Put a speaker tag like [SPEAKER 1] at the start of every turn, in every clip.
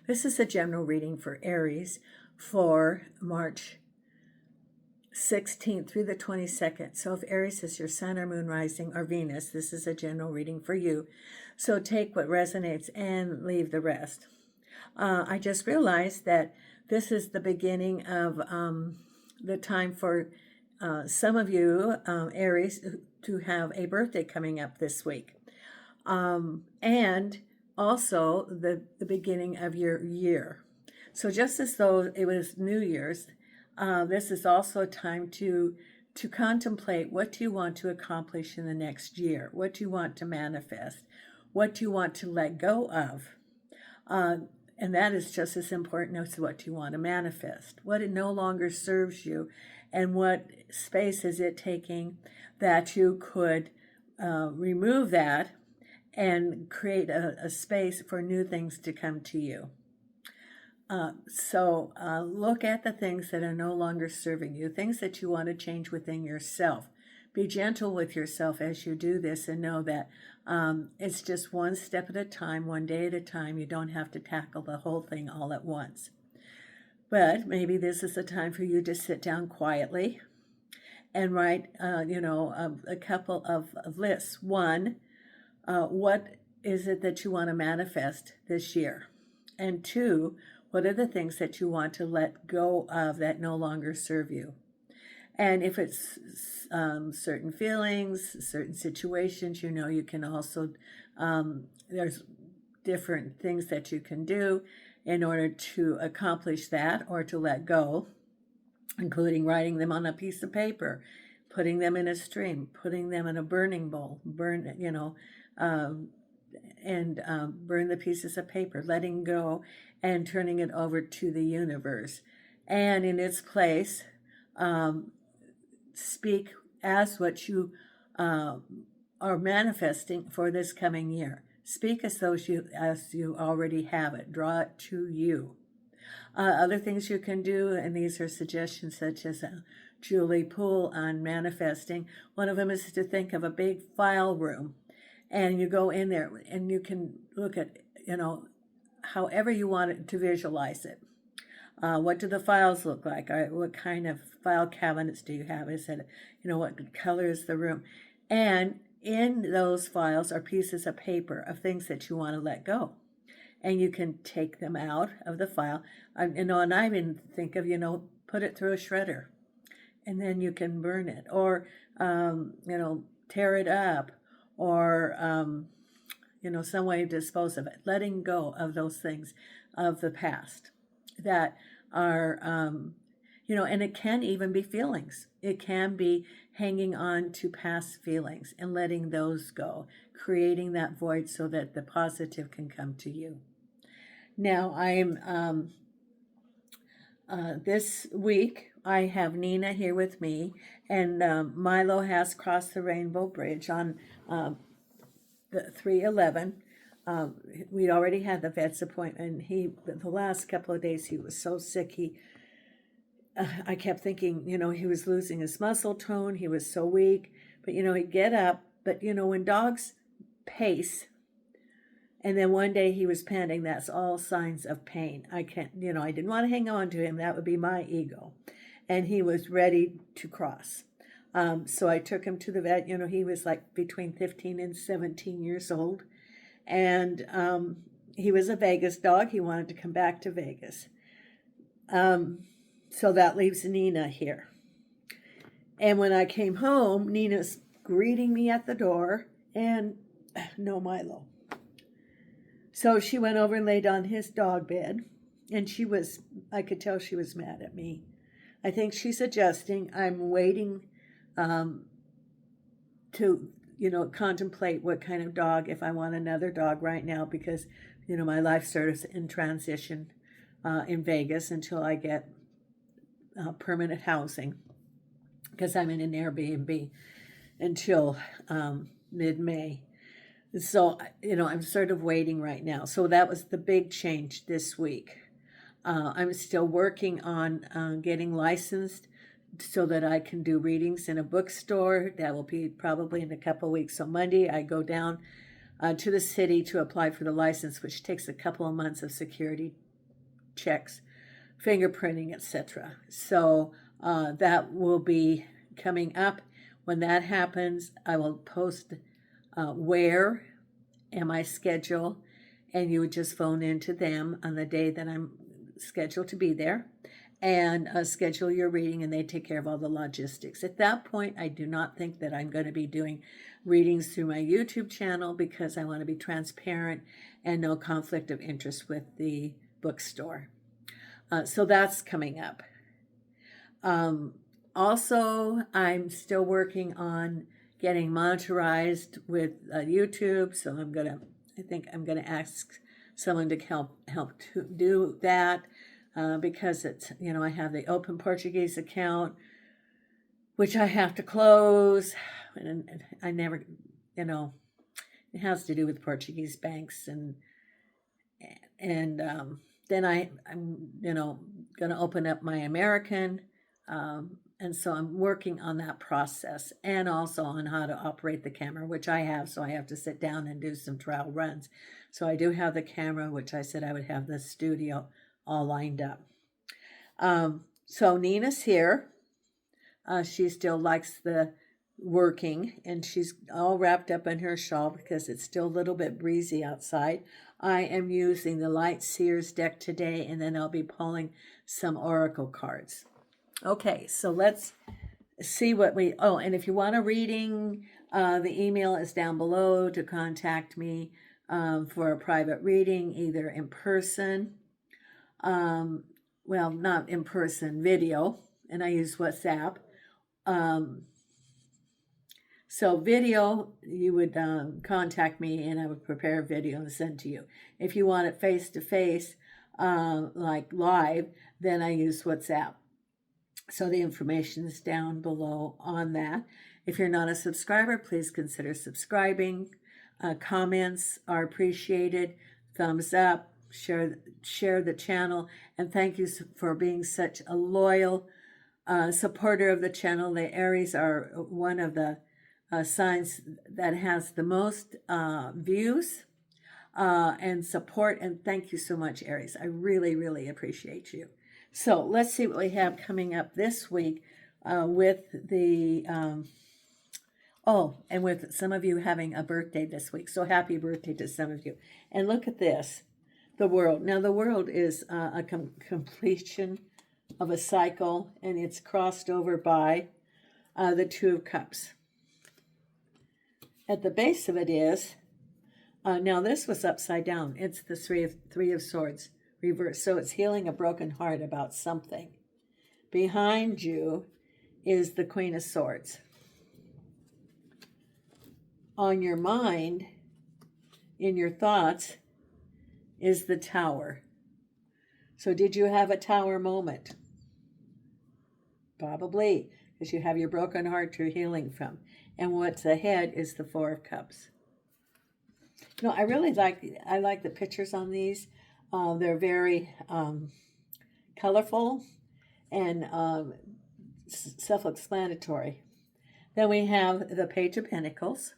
[SPEAKER 1] This is a general reading for Aries for March 16th through the 22nd. So if Aries is your sun or moon rising or Venus, this is a general reading for you. So take what resonates and leave the rest. I just realized that this is the beginning of the time for some of you, Aries, to have a birthday coming up this week. And also the beginning of your year. So just as though it was New Year's, this is also a time to contemplate what do you want to accomplish in the next year, what do you want to manifest, what do you want to let go of. And that is just as important as what you want to manifest. What it no longer serves you, and what space is it taking that you could remove that and create a space for new things to come to you. So look at the things that are no longer serving you, things that you want to change within yourself. Be gentle with yourself as you do this, and know that it's just one step at a time, one day at a time. You don't have to tackle the whole thing all at once. But maybe this is a time for you to sit down quietly and write, a couple of lists. One, what is it that you want to manifest this year? And two, what are the things that you want to let go of that no longer serve you? And if it's certain feelings, certain situations, you can also, there's different things that you can do in order to accomplish that or to let go, including writing them on a piece of paper, putting them in a stream, putting them in a burning bowl, burn the pieces of paper, letting go and turning it over to the universe. And in its place, speak as what you are manifesting for this coming year. Speak as though you already have it. Draw it to you. Other things you can do, and these are suggestions such as Julie Poole on manifesting. One of them is to think of a big file room, and you go in there and you can look at, however you want it to visualize it. What do the files look like? What kind of file cabinets do you have? Is it, what color is the room? And in those files are pieces of paper of things that you want to let go. And you can take them out of the file. And I even think of, put it through a shredder. And then you can burn it. Or, tear it up. Or, some way to dispose of it. Letting go of those things of the past that are, and it can even be feelings. It can be hanging on to past feelings and letting those go, creating that void so that the positive can come to you. Now, I'm, this week, I have Nina here with me, and Milo has crossed the Rainbow Bridge on the 311. We'd already had the vet's appointment. The last couple of days, he was so sick. I kept thinking, he was losing his muscle tone. He was so weak, but he'd get up. But when dogs pace, and then one day he was panting, that's all signs of pain. I didn't want to hang on to him. That would be my ego. And he was ready to cross. So I took him to the vet. He was like between 15 and 17 years old. And he was a Vegas dog. He wanted to come back to Vegas. So that leaves Nina here. And when I came home, Nina's greeting me at the door, and no Milo. So she went over and laid on his dog bed, and I could tell she was mad at me. I think she's adjusting. I'm waiting to contemplate what kind of dog, if I want another dog right now, because, my life sort of in transition in Vegas until I get permanent housing, because I'm in an Airbnb until mid-May. So, I'm sort of waiting right now. So that was the big change this week. I'm still working on getting licensed so that I can do readings in a bookstore. That will be probably in a couple of weeks. So Monday, I go down to the city to apply for the license, which takes a couple of months of security checks, fingerprinting, etc. So that will be coming up. When that happens, I will post where and my schedule, and you would just phone into them on the day that I'm scheduled to be there and schedule your reading, and they take care of all the logistics. At that point, I do not think that I'm going to be doing readings through my YouTube channel because I want to be transparent and no conflict of interest with the bookstore. So that's coming up. Also, I'm still working on getting monetized with YouTube, so I think I'm gonna ask someone to help to do that because it's, I have the open Portuguese account, which I have to close, and I never, it has to do with Portuguese banks, and then I'm gonna open up my American. And so I'm working on that process and also on how to operate the camera, which I have. So I have to sit down and do some trial runs. So I do have the camera, which I said I would have the studio all lined up. So Nina's here. She still likes the working, and she's all wrapped up in her shawl because it's still a little bit breezy outside. I am using the Light Seers deck today, and then I'll be pulling some oracle cards. Okay, so let's see what and if you want a reading, the email is down below to contact me for a private reading, either in person, well, not in person, video, and I use WhatsApp. So video, you would contact me and I would prepare a video and send to you. If you want it face-to-face, like live, then I use WhatsApp. So the information is down below on that. If you're not a subscriber, please consider subscribing. Comments are appreciated. Thumbs up, share the channel, and thank you for being such a loyal supporter of the channel. The Aries are one of the signs that has the most views and support, and thank you so much, Aries. I really, really appreciate you. So let's see what we have coming up this week with the, and with some of you having a birthday this week. So happy birthday to some of you. And look at this, the world. Now the world is a completion of a cycle, and it's crossed over by the Two of Cups. At the base of it is, now this was upside down. It's the Three of Swords. Reverse. So it's healing a broken heart about something. Behind you is the Queen of Swords. On your mind, in your thoughts, is the Tower. So did you have a Tower moment? Probably, because you have your broken heart you're healing from. And what's ahead is the Four of Cups. I really like the pictures on these. They're very colorful and self-explanatory. Then we have the Page of Pentacles.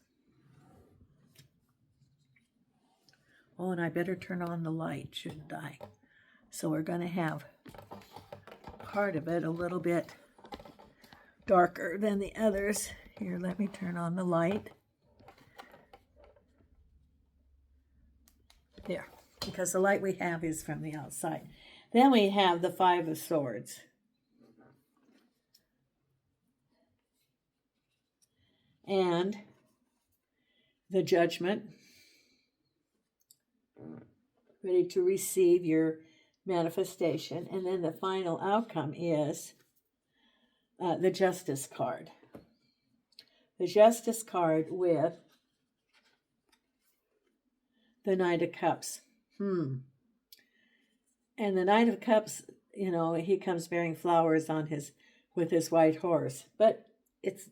[SPEAKER 1] Oh, and I better turn on the light, shouldn't I? So we're going to have part of it a little bit darker than the others. Here, let me turn on the light. There. Because the light we have is from the outside. Then we have the Five of Swords. And the Judgment. Ready to receive your manifestation. And then the final outcome is the Justice card. The Justice card with the Knight of Cups. And the Knight of Cups, he comes bearing flowers on with his white horse. But it's,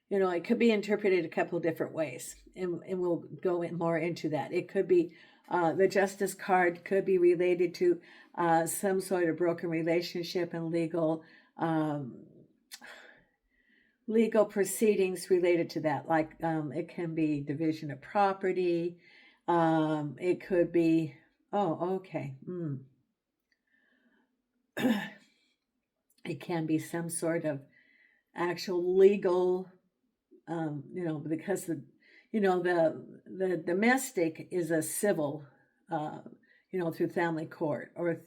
[SPEAKER 1] it could be interpreted a couple different ways. And we'll go more into that. It could be, the Justice card could be related to some sort of broken relationship and legal proceedings related to that. Like it can be division of property. It could be, It can be some sort of actual legal, because the domestic is a civil, through family court or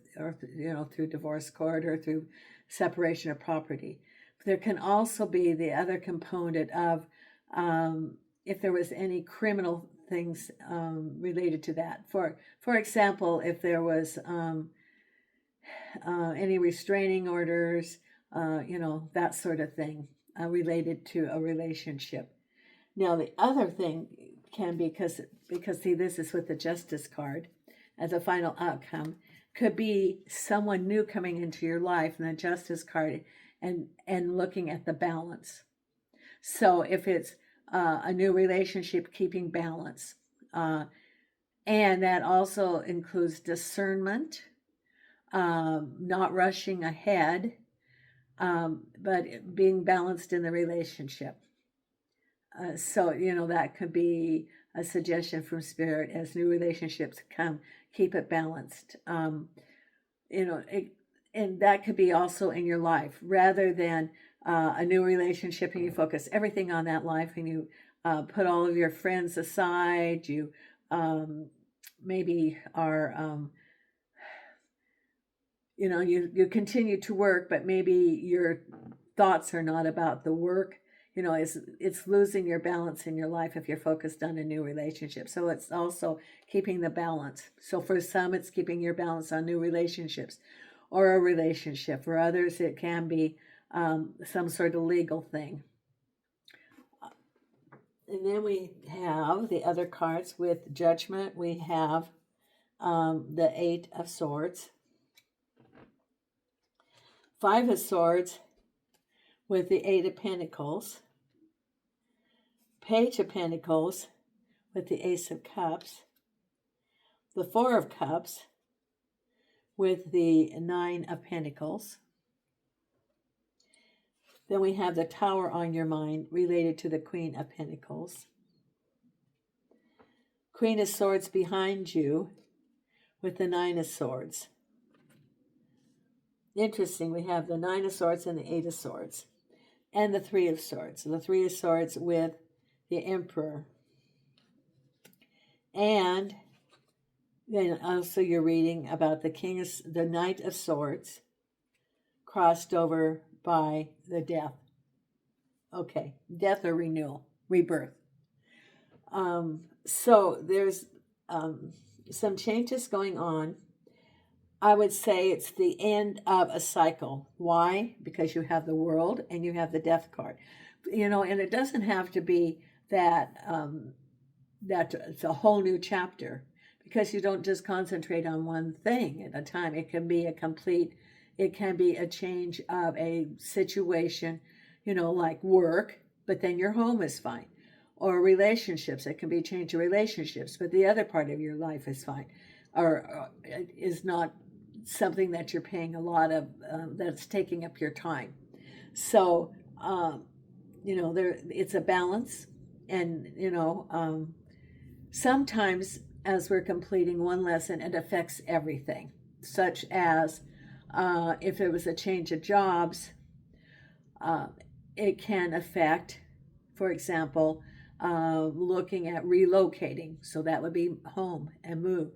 [SPEAKER 1] through divorce court or through separation of property. There can also be the other component of if there was any criminal things related to that. For example, if there was any restraining orders, that sort of thing related to a relationship. Now, the other thing can be because see, this is with the Justice card as a final outcome, could be someone new coming into your life and the Justice card and looking at the balance. So if it's a new relationship, keeping balance. And that also includes discernment, not rushing ahead, but being balanced in the relationship. So, that could be a suggestion from Spirit as new relationships come, keep it balanced. And that could be also in your life rather than a new relationship and you focus everything on that life and you put all of your friends aside. You maybe are, you continue to work, but maybe your thoughts are not about the work. It's losing your balance in your life if you're focused on a new relationship. So it's also keeping the balance. So for some, it's keeping your balance on new relationships or a relationship. For others, it can be some sort of legal thing. And then we have the other cards with Judgment. We have the Eight of Swords. Five of Swords with the Eight of Pentacles. Page of Pentacles with the Ace of Cups. The Four of Cups with the Nine of Pentacles. Then we have the Tower on your mind related to the Queen of Pentacles. Queen of Swords behind you with the Nine of Swords. Interesting, we have the Nine of Swords and the Eight of Swords. And the Three of Swords. The Three of Swords with the Emperor. And then also you're reading about the Knight of Swords crossed over by the Death. Okay, death or renewal, rebirth. So there's some changes going on. I would say it's the end of a cycle. Why? Because you have the World and you have the Death card. And it doesn't have to be that it's a whole new chapter, because you don't just concentrate on one thing at a time. It can be a change of a situation, like work, but then your home is fine. Or relationships, it can be a change of relationships, but the other part of your life is fine. Or is not something that you're paying a lot of, that's taking up your time. So, it's a balance. And, sometimes as we're completing one lesson, it affects everything, such as if there was a change of jobs, it can affect, for example, looking at relocating. So that would be home and move.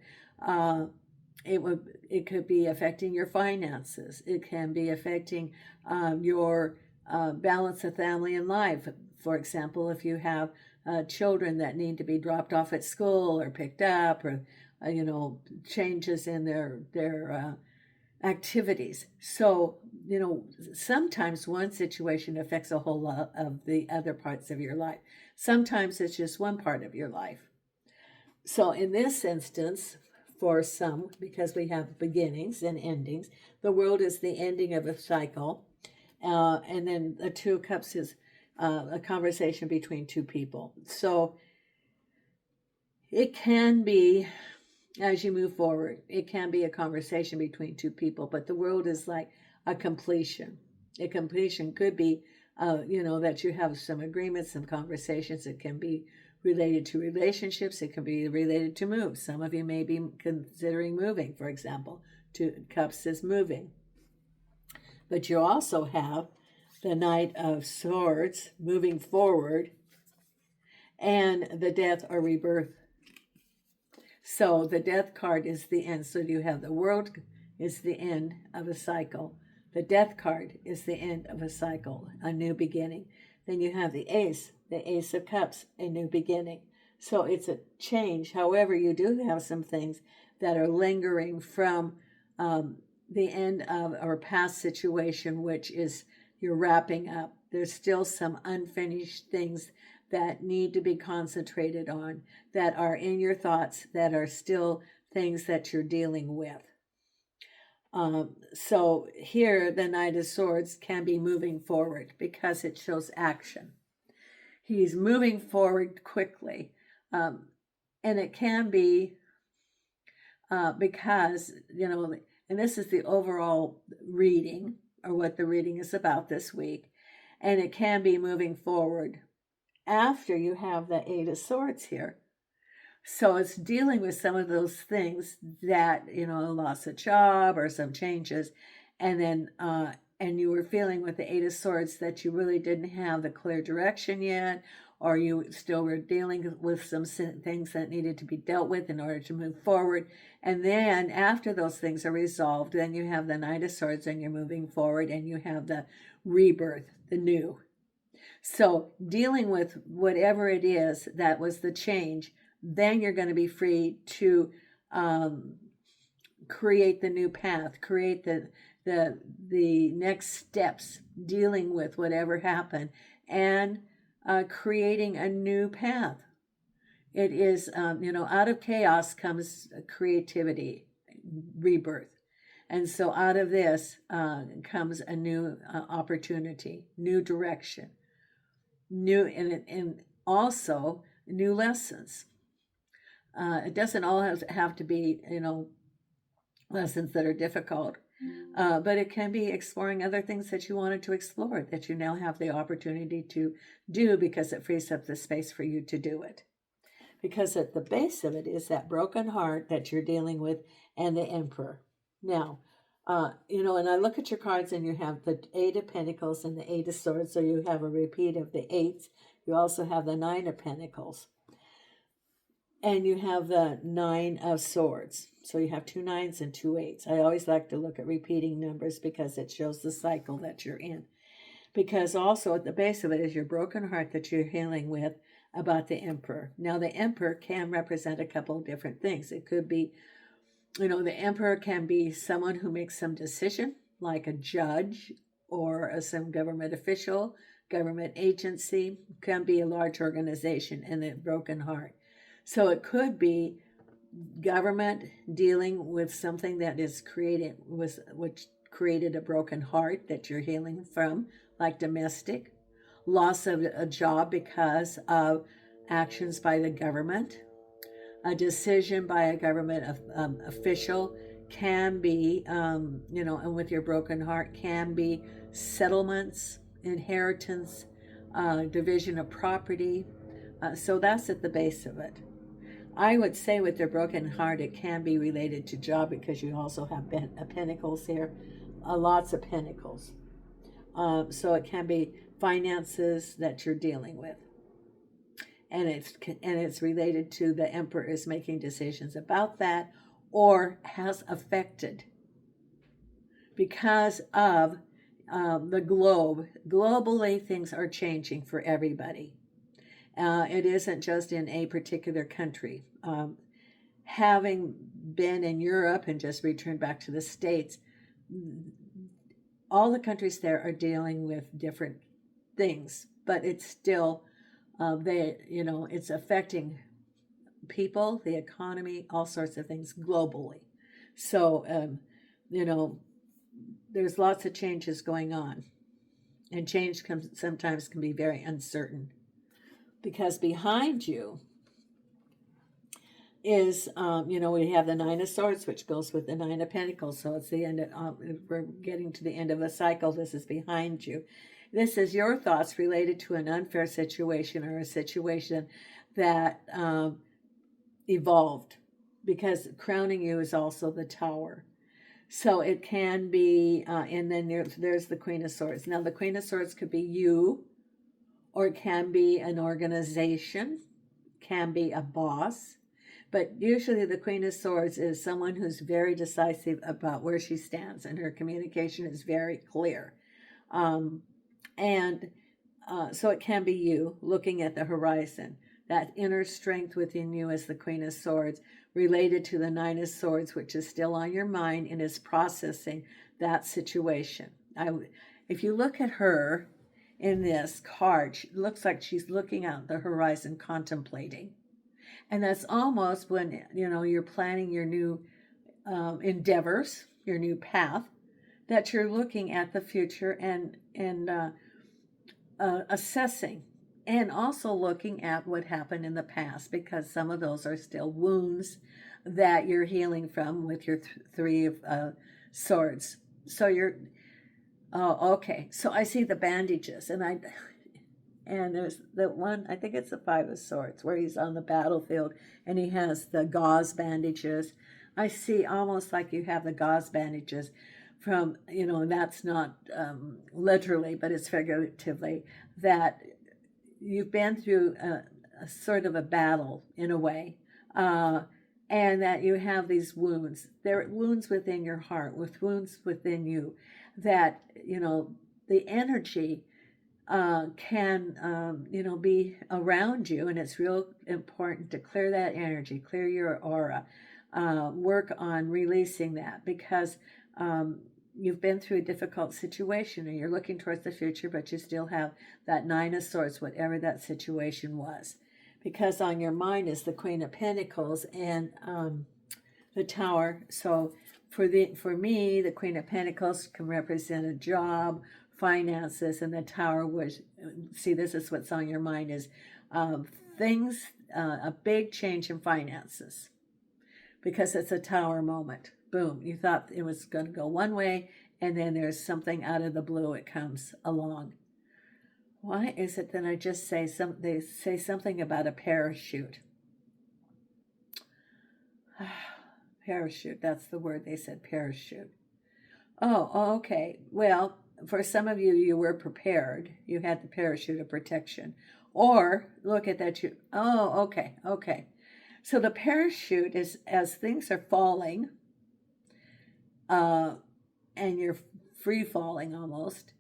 [SPEAKER 1] It could be affecting your finances. It can be affecting your balance of family and life. For example, if you have children that need to be dropped off at school or picked up, or changes in their activities. So sometimes one situation affects a whole lot of the other parts of your life. Sometimes it's just one part of your life. So in this instance, for some, because we have beginnings and endings, the World is the ending of a cycle. And then the Two of Cups is a conversation between two people. So it can be, as you move forward, it can be a conversation between two people, but the World is like a completion. A completion could be, that you have some agreements, some conversations. It can be related to relationships. It can be related to moves. Some of you may be considering moving, for example. Two Cups is moving. But you also have the Knight of Swords moving forward and the death or rebirth. So the death card is the end. So you have the World is the end of a cycle. The death card is the end of a cycle, a new beginning. Then you have the Ace of Cups, a new beginning. So it's a change. However, you do have some things that are lingering from the end of our past situation, which is you're wrapping up. There's still some unfinished things that need to be concentrated on, that are in your thoughts, that are still things that you're dealing with. So here, the Knight of Swords can be moving forward because it shows action. He's moving forward quickly. And it can be because, and this is the overall reading, or what the reading is about this week, and it can be moving forward after you have the Eight of Swords here. So it's dealing with some of those things that, lost a job or some changes, and then and you were feeling with the Eight of Swords that you really didn't have the clear direction yet, or you still were dealing with some things that needed to be dealt with in order to move forward. And then after those things are resolved, then you have the Knight of Swords and you're moving forward, and you have the rebirth, the new. So dealing with whatever it is that was the change, then you're going to be free to create the new path, create the next steps, dealing with whatever happened, and creating a new path. It is, out of chaos comes creativity, rebirth. And so out of this comes a new opportunity, new direction, new, and also new lessons. It doesn't all have to be, lessons that are difficult, but it can be exploring other things that you wanted to explore, that you now have the opportunity to do because it frees up the space for you to do it. Because at the base of it is that broken heart that you're dealing with, and the Emperor. Now, and I look at your cards, and you have the Eight of Pentacles and the Eight of Swords, so you have a repeat of the eights. You also have the Nine of Pentacles. And you have the Nine of Swords. So you have two nines and two eights. I always like to look at repeating numbers because it shows the cycle that you're in. Because also at the base of it is your broken heart that you're healing with about the Emperor. Now the Emperor can represent a couple of different things. It could be, the Emperor can be someone who makes some decision, like a judge or some government official, government agency, can be a large organization, and a broken heart. So it could be government dealing with something that is which created a broken heart that you're healing from, like domestic, loss of a job because of actions by the government, a decision by a government official can be, and with your broken heart can be settlements, inheritance, division of property. So that's at the base of it. I would say with their broken heart, it can be related to job because you also have pentacles here, lots of pentacles. So it can be finances that you're dealing with. And it's related to the Emperor is making decisions about that, or has affected because of the globe. Globally, things are changing for everybody. It isn't just in a particular country. Having been in Europe and just returned back to the States, all the countries there are dealing with different things, but it's still, it's affecting people, the economy, all sorts of things globally. So, there's lots of changes going on, and change sometimes can be very uncertain. Because behind you is, we have the Nine of Swords, which goes with the Nine of Pentacles. So it's the end we're getting to the end of a cycle. This is behind you. This is your thoughts related to an unfair situation, or a situation that evolved. Because crowning you is also the Tower. So it can be, and then there's the Queen of Swords. Now, the Queen of Swords could be you, or it can be an organization, can be a boss. But usually the Queen of Swords is someone who's very decisive about where she stands, and her communication is very clear. And so it can be you looking at the horizon. That inner strength within you is the Queen of Swords, related to the Nine of Swords, which is still on your mind and is processing that situation. If you look at her in this card, it looks like she's looking out the horizon, contemplating. And that's almost when, you're planning your new endeavors, your new path, that you're looking at the future and assessing, and also looking at what happened in the past, because some of those are still wounds that you're healing from with your Three of Swords. So okay. So I see the bandages, and there's the one, I think it's the Five of Swords, where he's on the battlefield and he has the gauze bandages. I see almost like you have the gauze bandages from, that's not literally, but it's figuratively, that you've been through a sort of a battle in a way, and that you have these wounds. There are wounds within your heart, with wounds within you, that, the energy can be around you, and it's real important to clear that energy, clear your aura, work on releasing that, because you've been through a difficult situation and you're looking towards the future, but you still have that Nine of Swords, whatever that situation was, because on your mind is the Queen of Pentacles and the Tower. So for me, the Queen of Pentacles can represent a job, finances, and the Tower was, see, this is what's on your mind, is things, a big change in finances, because it's a Tower moment. Boom, you thought it was going to go one way, and then there's something out of the blue, it comes along. Why is it that I just they say something about a parachute? Parachute, that's the word they said, parachute. Oh, okay. Well, for some of you, you were prepared. You had the parachute of protection. Or look at that. Okay. So the parachute is, as things are falling, and you're free falling almost,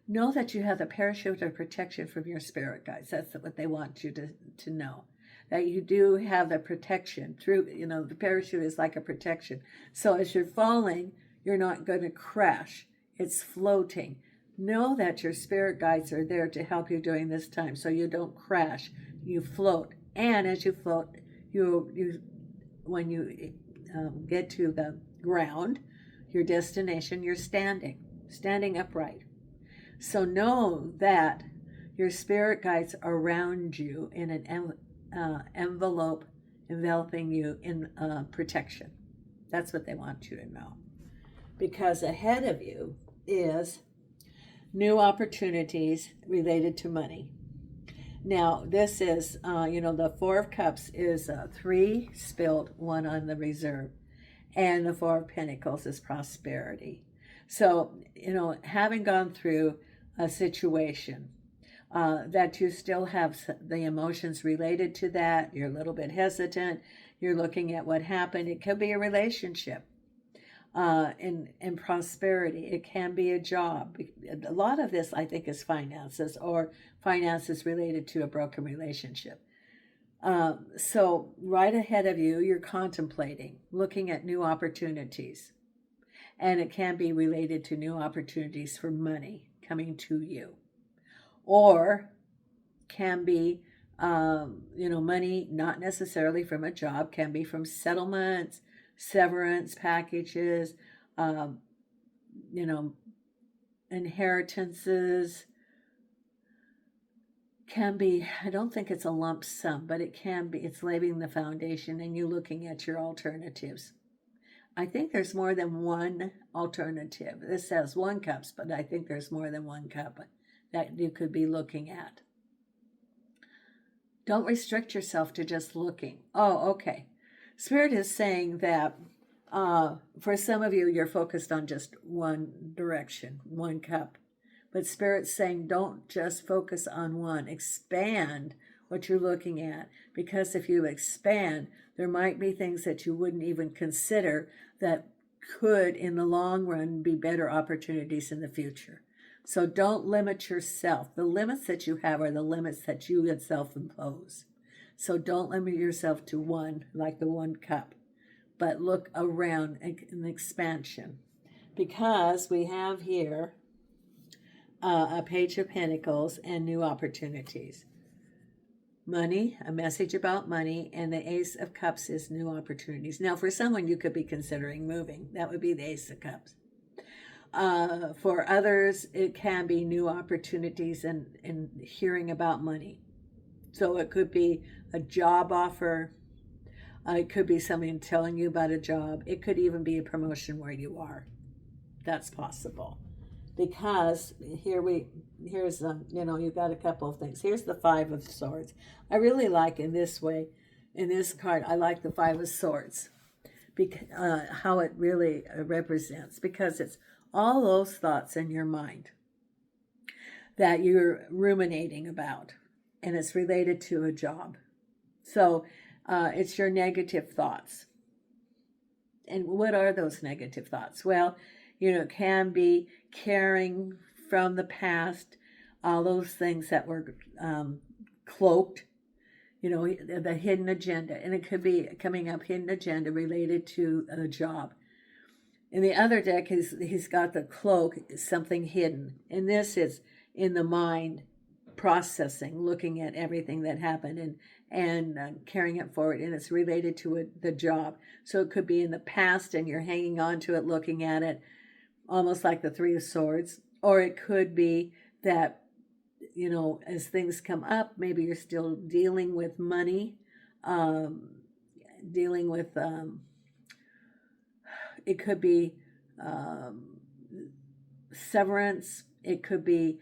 [SPEAKER 1] know that you have the parachute of protection from your spirit guides. That's what they want you to know. That you do have the protection through, the parachute is like a protection. So as you're falling, you're not going to crash. It's floating. Know that your spirit guides are there to help you during this time, so you don't crash. You float, and as you float, when you get to the ground, your destination, you're standing upright. So know that your spirit guides are around you in an envelope, enveloping you in protection. That's what they want you to know. Because ahead of you is new opportunities related to money. Now, this is, the Four of Cups is 3 spilled, 1 on the reserve. And the Four of Pentacles is prosperity. So, having gone through a situation, that you still have the emotions related to that, you're a little bit hesitant, you're looking at what happened. It could be a relationship. In prosperity, it can be a job. A lot of this, I think, is finances, or finances related to a broken relationship. So right ahead of you, you're contemplating, looking at new opportunities, and it can be related to new opportunities for money coming to you, or can be, money not necessarily from a job, can be from settlements, severance packages, inheritances. Can be, I don't think it's a lump sum, but it can be, it's laying the foundation and you looking at your alternatives. I think there's more than one alternative. This says 1 cups, but I think there's more than 1 cup that you could be looking at. Don't restrict yourself to just looking. Oh, okay. Spirit is saying that For some of you, you're focused on just one direction, one cup. But Spirit's saying don't just focus on one. Expand what you're looking at. Because if you expand, there might be things that you wouldn't even consider that could, in the long run, be better opportunities in the future. So don't limit yourself. The limits that you have are the limits that you yourself impose. So don't limit yourself to one, like the one cup, but look around an expansion. Because we have here a Page of Pentacles and new opportunities. Money, a message about money, and the Ace of Cups is new opportunities. Now, for someone, you could be considering moving. That would be the Ace of Cups. For others, it can be new opportunities and hearing about money. So it could be a job offer. It could be somebody telling you about a job. It could even be a promotion where you are. That's possible. Because here's you've got a couple of things. Here's the Five of Swords. I really like in this card, I like the Five of Swords, because how it really represents, because it's all those thoughts in your mind that you're ruminating about, and it's related to a job. So it's your negative thoughts. And what are those negative thoughts? Well, it can be carrying from the past all those things that were cloaked, the hidden agenda. And it could be coming up hidden agenda related to a job. In the other deck, he's got the cloak, something hidden. And this is in the mind, processing, looking at everything that happened and carrying it forward. And it's related to the job. So it could be in the past and you're hanging on to it, looking at it, almost like the Three of Swords. Or it could be that, as things come up, maybe you're still dealing with money, dealing with, it could be severance. It could be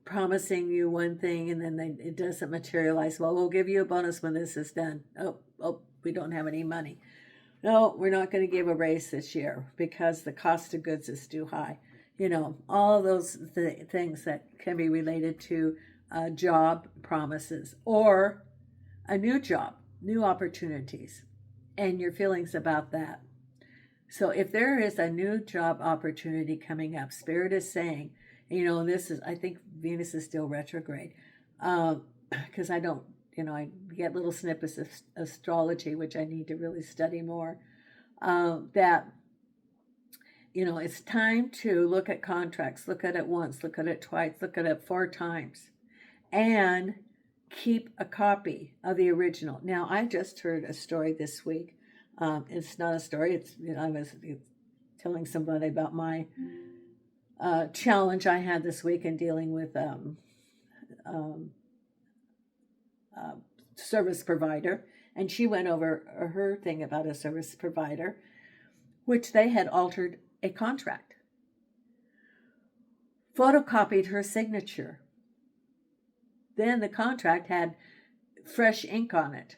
[SPEAKER 1] promising you one thing and then it doesn't materialize. Well, we'll give you a bonus when this is done. Oh, we don't have any money. No, we're not going to give a raise this year because the cost of goods is too high. All of those things that can be related to job promises or a new job, new opportunities, and your feelings about that. So if there is a new job opportunity coming up, Spirit is saying, I think Venus is still retrograde, because I don't, I get little snippets of astrology, which I need to really study more, that, it's time to look at contracts, look at it once, look at it twice, look at it 4 times, and keep a copy of the original. Now, I just heard a story this week. It's not a story. I was telling somebody about my challenge I had this week in dealing with service provider, and she went over her thing about a service provider, which they had altered a contract, photocopied her signature. Then the contract had fresh ink on it.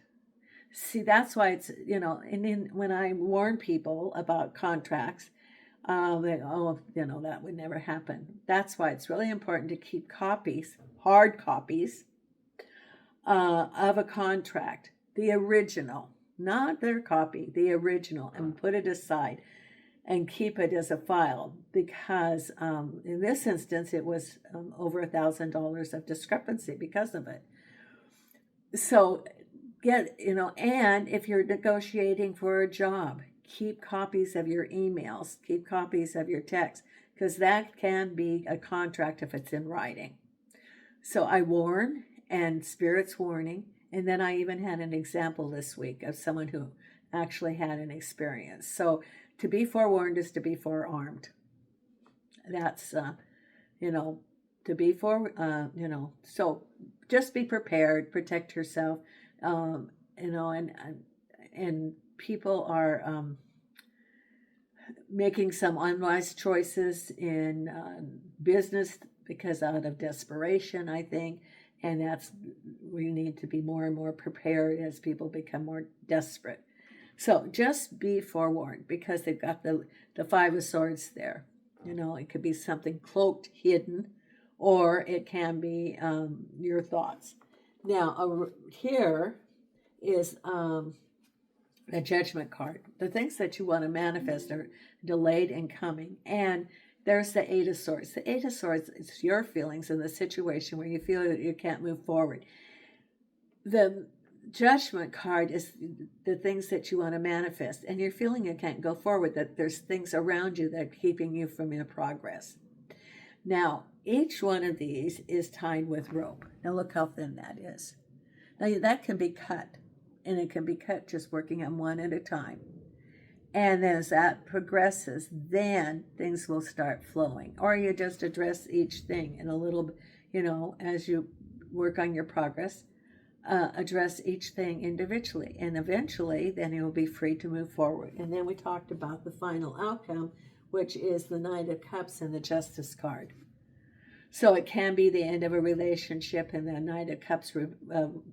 [SPEAKER 1] See, that's why it's, when I warn people about contracts, that would never happen. That's why it's really important to keep copies, hard copies, of a contract, the original, not their copy, the original, and put it aside and keep it as a file, because in this instance, it was over $1,000 of discrepancy because of it. So and if you're negotiating for a job, keep copies of your emails, keep copies of your texts, because that can be a contract if it's in writing. So I warn, and Spirit's warning, and then I even had an example this week of someone who actually had an experience. So to be forewarned is to be forearmed. That's, to be so just be prepared, protect yourself, and people are making some unwise choices in business because out of desperation, I think, and we need to be more and more prepared as people become more desperate. So just be forewarned, because they've got the Five of Swords there. You know, it could be something cloaked, hidden, or it can be your thoughts. Now, here is the Judgment card. The things that you want to manifest are delayed in coming. And there's the Eight of Swords. The Eight of Swords is your feelings in the situation where you feel that you can't move forward. The Judgment card is the things that you want to manifest, and you're feeling you can't go forward, that there's things around you that are keeping you from your progress. Now, each one of these is tied with rope. Now, look how thin that is. Now, that can be cut, and it can be cut just working on one at a time. And as that progresses, then things will start flowing. Or you just address each thing in a little, as you work on your progress, address each thing individually. And eventually, then you'll be free to move forward. And then we talked about the final outcome, which is the Knight of Cups and the Justice card. So it can be the end of a relationship, and the Knight of Cups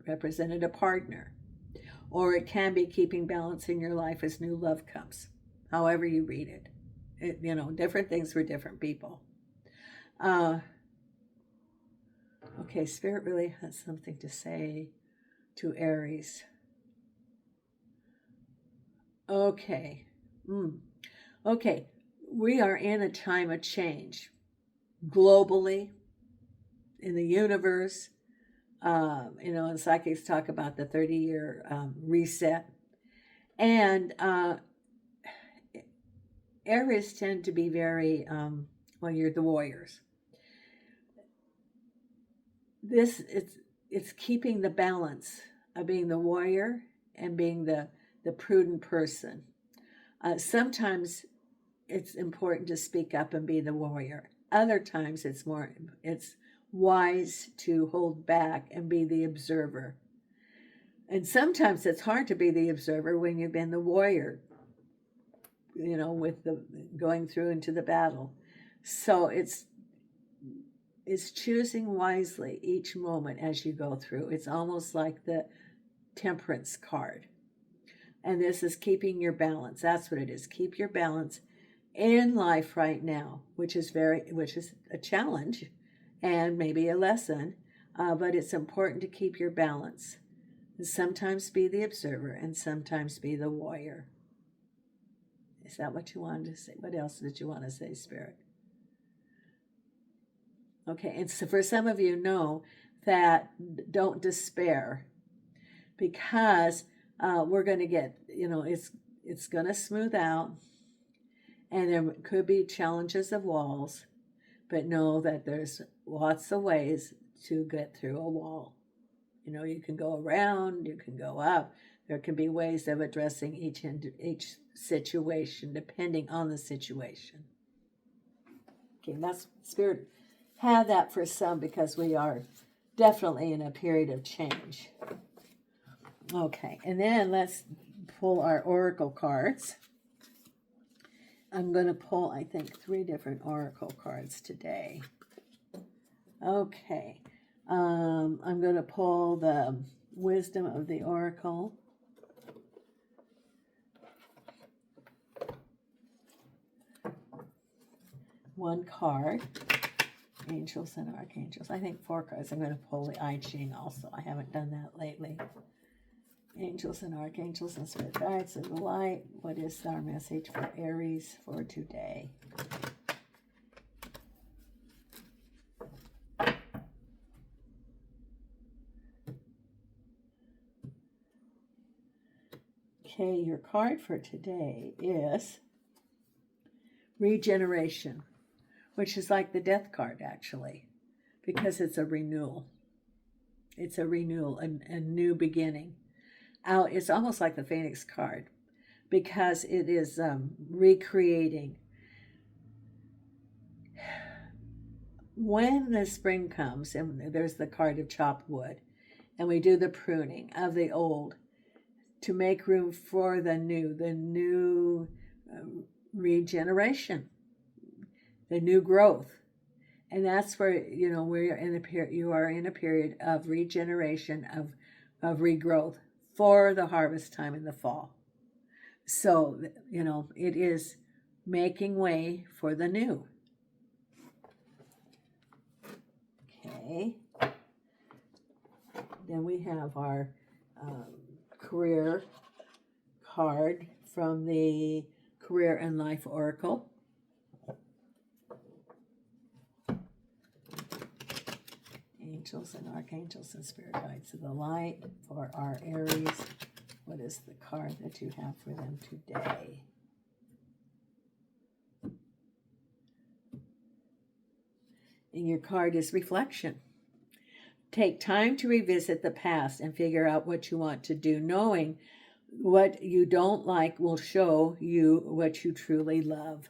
[SPEAKER 1] represented a partner. Or it can be keeping balance in your life as new love comes. However you read it. Different things for different people. Okay, Spirit really has something to say to Aries. Okay. Okay, we are in a time of change. Globally, in the universe. And psychics talk about the 30-year reset. And Aries tend to be very, you're the warriors. It's keeping the balance of being the warrior and being the prudent person. Sometimes it's important to speak up and be the warrior. Other times it's wise to hold back and be the observer. And sometimes it's hard to be the observer when you've been the warrior, with the going through into the battle. So it's choosing wisely each moment as you go through. It's almost like the Temperance card. And this is keeping your balance. That's what it is. Keep your balance in life right now, which is a challenge and maybe a lesson, but it's important to keep your balance. And sometimes be the observer and sometimes be the warrior. Is that what you wanted to say? What else did you want to say, Spirit? Okay, and so for some of you, know that don't despair, because we're going to get, it's going to smooth out, and there could be challenges of walls, but know that there's lots of ways to get through a wall. You can go around, you can go up. There can be ways of addressing each situation depending on the situation. Okay, that's Spirit had that for some, because we are definitely in a period of change. Okay, and then let's pull our oracle cards. I'm going to pull, I think, 3 different oracle cards today. Okay, I'm going to pull the Wisdom of the Oracle. One card. Angels and Archangels. I think 4 cards. I'm going to pull the I Ching also. I haven't done that lately. Angels and Archangels and Spirit Guides of the Light. What is our message for Aries for today? Okay, your card for today is Regeneration, which is like the Death card, actually, because it's a renewal. It's a renewal, a new beginning. It's almost like the Phoenix card, because it is recreating. When the spring comes, and there's the card of chopped wood, and we do the pruning of the old to make room for the new regeneration, the new growth. And that's where, we're in a period, you are in a period of regeneration, of regrowth for the harvest time in the fall. So, it is making way for the new. Okay. Then we have our career card from the Career and Life Oracle. Angels and archangels and spirit guides of the light for our Aries. What is the card that you have for them today? And your card is reflection. Take time to revisit the past and figure out what you want to do, knowing what you don't like will show you what you truly love.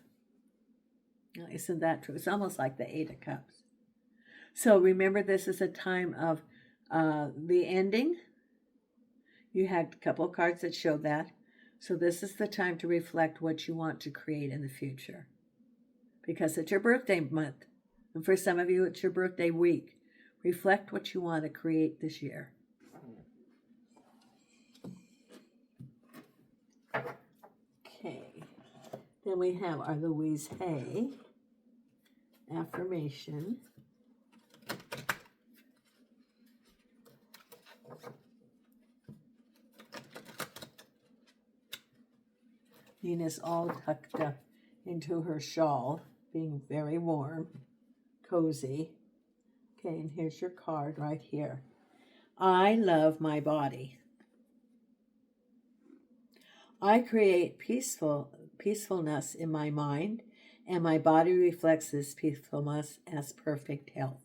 [SPEAKER 1] Now, isn't that true? It's almost like the Eight of Cups. So remember, this is a time of the ending. You had a couple of cards that showed that. So this is the time to reflect what you want to create in the future. Because it's your birthday month. And for some of you, it's your birthday week. Reflect what you want to create this year. Okay. Then we have our Louise Hay affirmation. Nina's all tucked up into her shawl, being very warm, cozy. Okay, and here's your card right here. I love my body. I create peacefulness in my mind, and my body reflects this peacefulness as perfect health.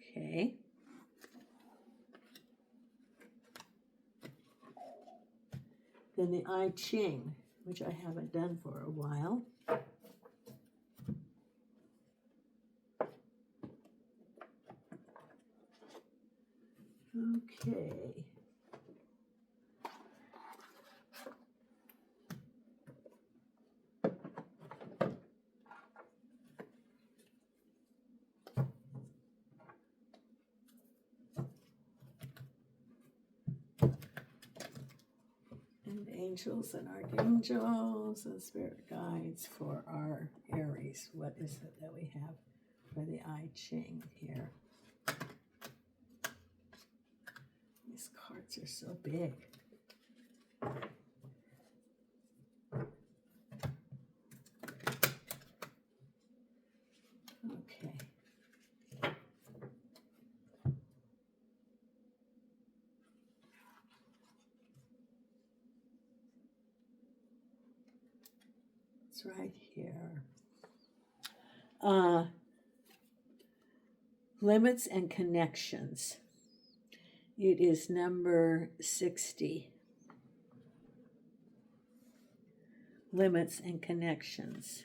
[SPEAKER 1] Okay. Then the I Ching, which I haven't done for a while. Okay. And angels and archangels and spirit guides for our Aries. What is it that we have for the I Ching here? These cards are so big. Okay. It's right here. Limits and connections. It is number 60. Limits and connections.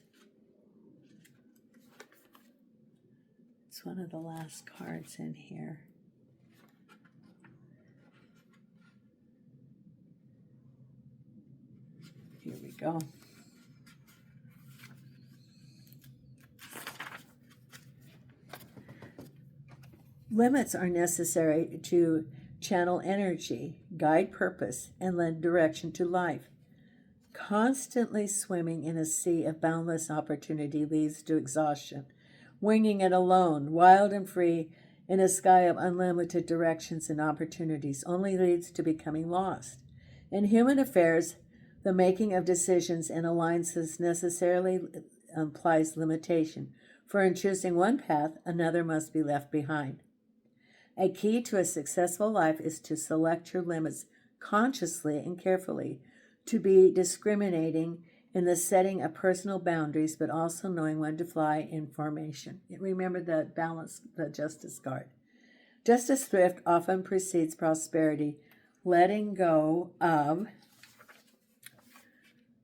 [SPEAKER 1] It's one of the last cards in here. Here we go. Limits are necessary to channel energy, guide purpose, and lend direction to life. Constantly swimming in a sea of boundless opportunity leads to exhaustion. Winging it alone, wild and free, in a sky of unlimited directions and opportunities only leads to becoming lost. In human affairs, the making of decisions and alliances necessarily implies limitation, for in choosing one path, another must be left behind. A key to a successful life is to select your limits consciously and carefully, to be discriminating in the setting of personal boundaries, but also knowing when to fly in formation. Remember the balance, the justice card. Justice thrift often precedes prosperity. Letting go of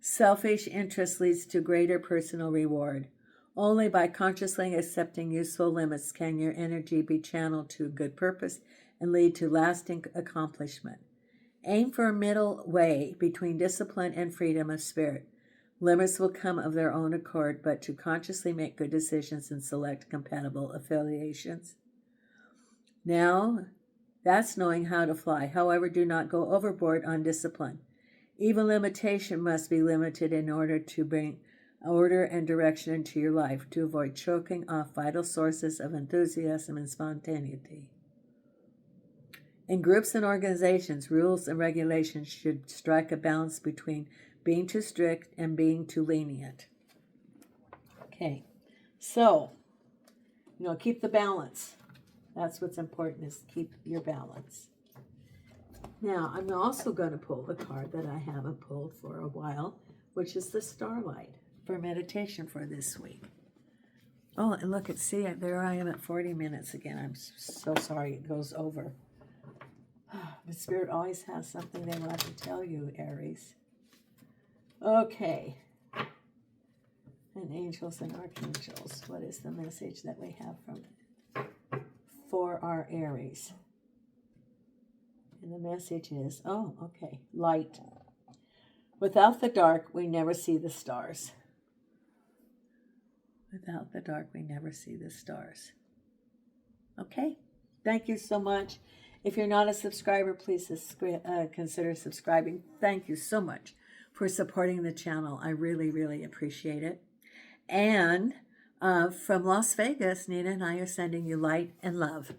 [SPEAKER 1] selfish interest leads to greater personal reward. Only by consciously accepting useful limits can your energy be channeled to good purpose and lead to lasting accomplishment. Aim for a middle way between discipline and freedom of spirit. Limits will come of their own accord, but to consciously make good decisions and select compatible affiliations. Now, that's knowing how to fly. However, do not go overboard on discipline. Even limitation must be limited in order to bring order and direction into your life, to avoid choking off vital sources of enthusiasm and spontaneity. In groups and organizations, rules and regulations should strike a balance between being too strict and being too lenient. Okay, so, keep the balance. That's what's important, is keep your balance. Now, I'm also going to pull the card that I haven't pulled for a while, which is the Starlight for meditation for this week. Oh, and look, see, there I am at 40 minutes again. I'm so sorry it goes over. The Spirit always has something they want to tell you, Aries. Okay. And angels and archangels. What is the message that we have for our Aries? And the message is, light. Without the dark, we never see the stars. Without the dark, we never see the stars. Okay. Thank you so much. If you're not a subscriber, please consider subscribing. Thank you so much for supporting the channel. I really, really appreciate it. And from Las Vegas, Nina and I are sending you light and love.